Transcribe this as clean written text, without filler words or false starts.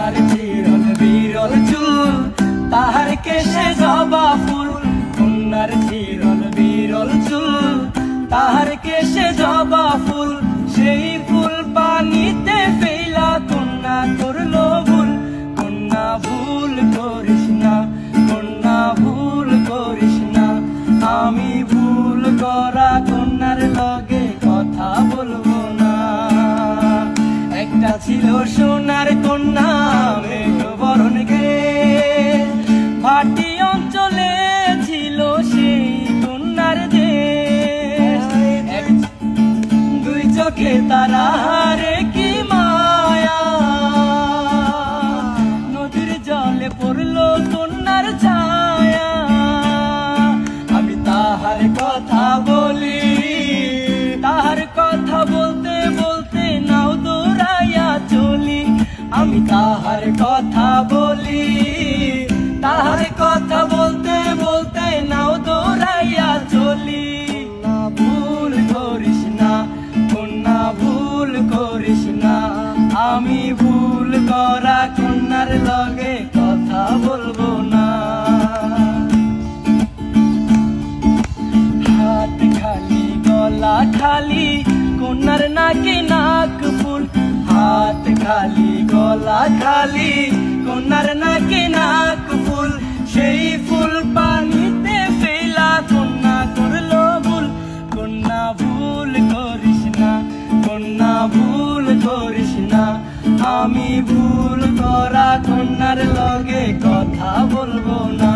কন্যার চিরল বিরল চুল, তাহার কেশে জবা ফুল। কন্যার চিরল বিরল চুল, তাহার কেশে জবা ফুল। সেই ফুল পানিতে ফেলা কন্যা করলো ভুল। কন্যা ভুল করিস না, কন্যা ভুল করিস না। আমি ভুল করা কন্যার লগে কথা বলবো না। একটা ছিল সোনার কন্যা মেঘবরণ গে, ভাটি অঞ্চলে ছিল সেই কন্যার দেশ। দুই চোখে তারা রে কি মায়া, নদীর জলে পড়লো কন্যার ছায়া। আমি তাহার কথা বলি, তাহার কথা বলতে বলতে নাও দৌড়াইয়া চলি। আমি তাহার কথা বলি, তাহার কথা বলতে বলতে নাও দৌড়াইয়া চলি। ভুল করিস না, কন্যা ভুল করিস না। আমি ভুল করা কন্যার লগে কথা বলবো না। হাত খালি গলা খালি কন্যার নাকে নাক ফুল। হাত খালি গলা খালি কন্যার নাকে নাক ফুল। সেই ফুল পানিতে ফেলা কন্যা করলো ভুল। কন্যা ভুল করিস না, কন্যা ভুল করিস না। আমি ভুল করা কন্যার লগে কথা বলবো না।